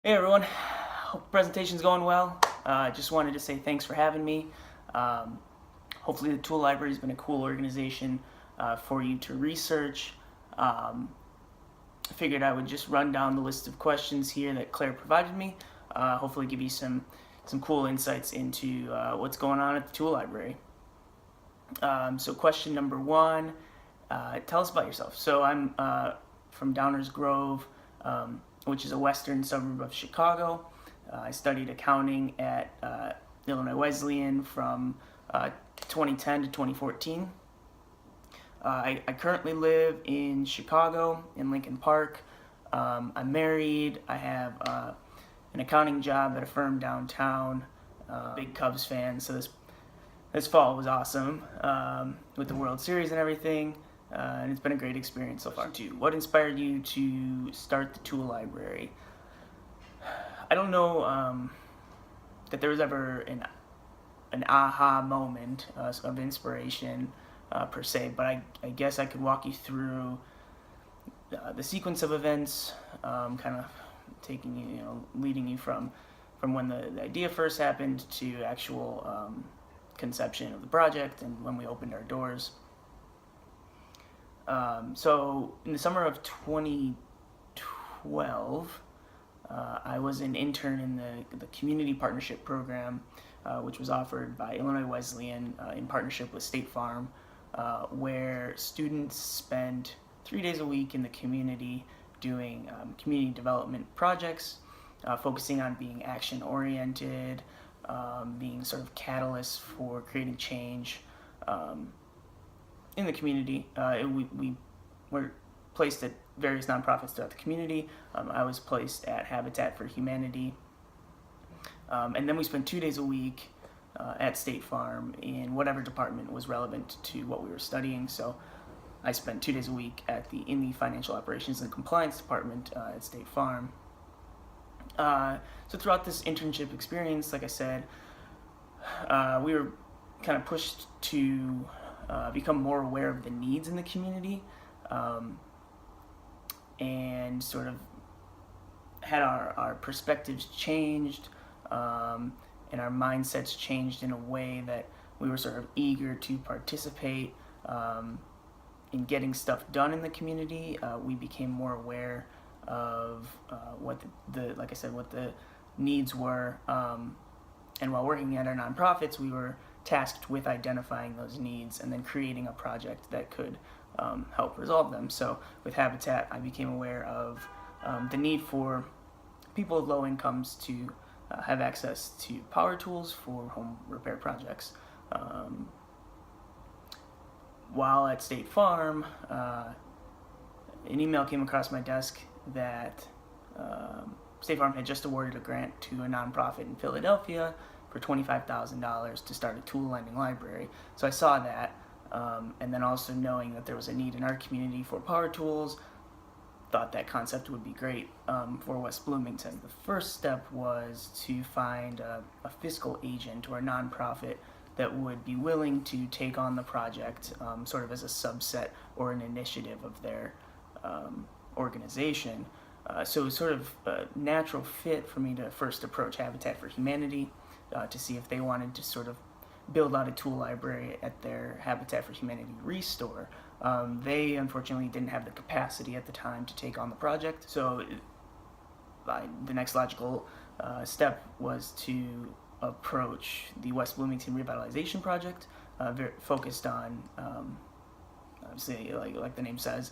Hey everyone, hope the presentation's going well. Just wanted to say thanks for having me. Um, Hopefully the Tool Library has been a cool organization for you to research. I figured I would just run down the list of questions here that Claire provided me. Hopefully give you some cool insights into what's going on at the Tool Library. So question number one, tell us about yourself. So I'm from Downers Grove, which is a western suburb of Chicago. I studied accounting at Illinois Wesleyan from 2010 to 2014. I currently live in Chicago, in Lincoln Park. I'm married. I have an accounting job at a firm downtown. Big Cubs fan, so this fall was awesome with the World Series and everything. And it's been a great experience so far too. What inspired you to start the Tool Library? I don't know that there was ever an aha moment of inspiration per se, but I guess I could walk you through the sequence of events, kind of taking you, leading you from when the idea first happened to actual conception of the project and when we opened our doors. So in the summer of 2012, I was an intern in the Community Partnership Program, which was offered by Illinois Wesleyan in partnership with State Farm, where students spend 3 days a week in the community doing community development projects, focusing on being action-oriented, being sort of catalysts for creating change in the community. We were placed at various nonprofits throughout the community. I was placed at Habitat for Humanity. And then we spent 2 days a week at State Farm in whatever department was relevant to what we were studying. So I spent 2 days a week in the Financial Operations and Compliance Department at State Farm. So throughout this internship experience, like I said, we were kind of pushed to become more aware of the needs in the community, and sort of had our perspectives changed, and our mindsets changed in a way that we were sort of eager to participate in getting stuff done in the community. We became more aware of what like I said, what the needs were, and while working at our nonprofits, we were tasked with identifying those needs and then creating a project that could help resolve them. So with Habitat, I became aware of the need for people with low incomes to have access to power tools for home repair projects. While at State Farm, an email came across my desk that State Farm had just awarded a grant to a nonprofit in Philadelphia for $25,000 to start a tool lending library. So I saw that, and then also knowing that there was a need in our community for power tools, thought that concept would be great for West Bloomington. The first step was to find a fiscal agent or a nonprofit that would be willing to take on the project sort of as a subset or an initiative of their organization. So it was sort of a natural fit for me to first approach Habitat for Humanity to see if they wanted to sort of build out a tool library at their Habitat for Humanity restore. They unfortunately didn't have the capacity at the time to take on the project, so the next logical step was to approach the West Bloomington Revitalization Project, focused on, obviously, like the name says,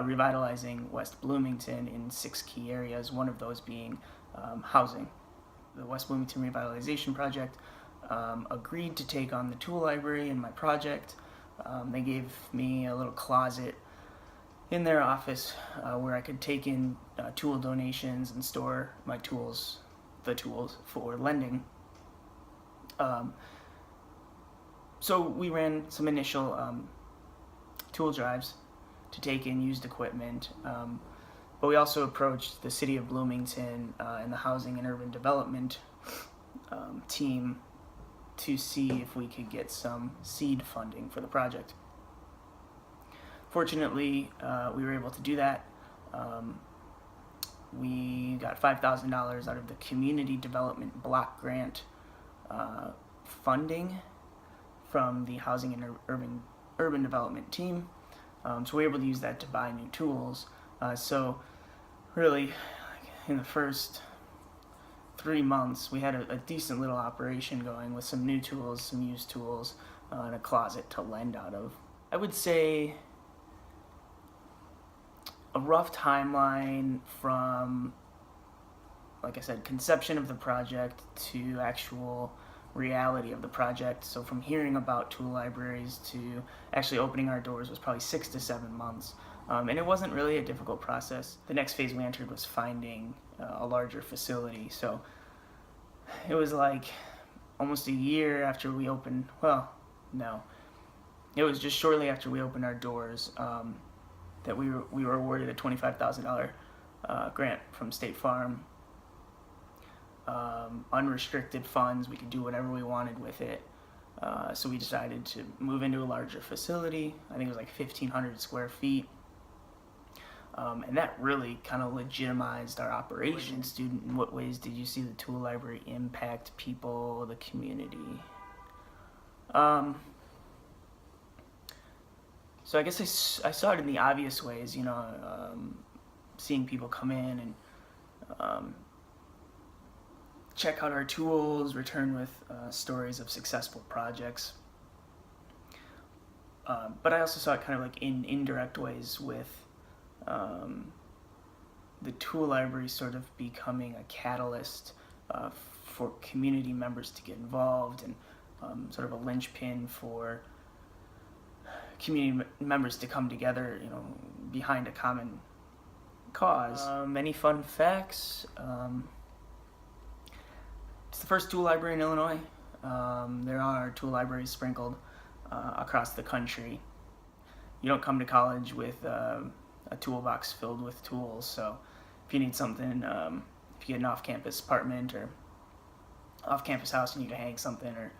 revitalizing West Bloomington in 6 key areas, one of those being housing. The West Bloomington Revitalization Project agreed to take on the tool library in my project. They gave me a little closet in their office where I could take in tool donations and store my tools, for lending. So we ran some initial tool drives to take in used equipment, but we also approached the City of Bloomington and the Housing and Urban Development team to see if we could get some seed funding for the project. Fortunately, we were able to do that. we got $5,000 out of the Community Development Block Grant funding from the Housing and Urban Development team. So we were able to use that to buy new tools. So really, in the first 3 months, we had a decent little operation going with some new tools, some used tools, and a closet to lend out of. I would say a rough timeline from, like I said, conception of the project to actual reality of the project. So from hearing about tool libraries to actually opening our doors was probably 6 to 7 months. And it wasn't really a difficult process. The next phase we entered was finding a larger facility. So it was like almost a year after we opened, well, no. It was just shortly after we opened our doors that we were awarded a $25,000 grant from State Farm. Unrestricted funds, we could do whatever we wanted with it. So we decided to move into a larger facility. I think it was like 1,500 square feet. And that really kind of legitimized our operation. Student, in what ways did you see the tool library impact people, the community? So I guess I saw it in the obvious ways, seeing people come in and check out our tools, return with stories of successful projects. But I also saw it kind of like in indirect ways with the tool library sort of becoming a catalyst for community members to get involved, and sort of a linchpin for community members to come together, behind a common cause. Any fun facts? It's the first tool library in Illinois. There are tool libraries sprinkled across the country. You don't come to college with a toolbox filled with tools, so if you need something, if you get an off-campus apartment or off-campus house, you need to hang something, or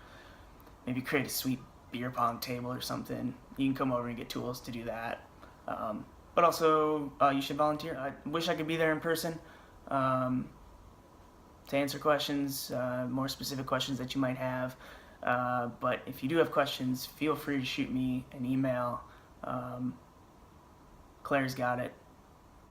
maybe create a sweet beer pong table or something, you can come over and get tools to do that. But also, you should volunteer. I wish I could be there in person to answer questions, more specific questions that you might have. But if you do have questions, feel free to shoot me an email. Claire's got it.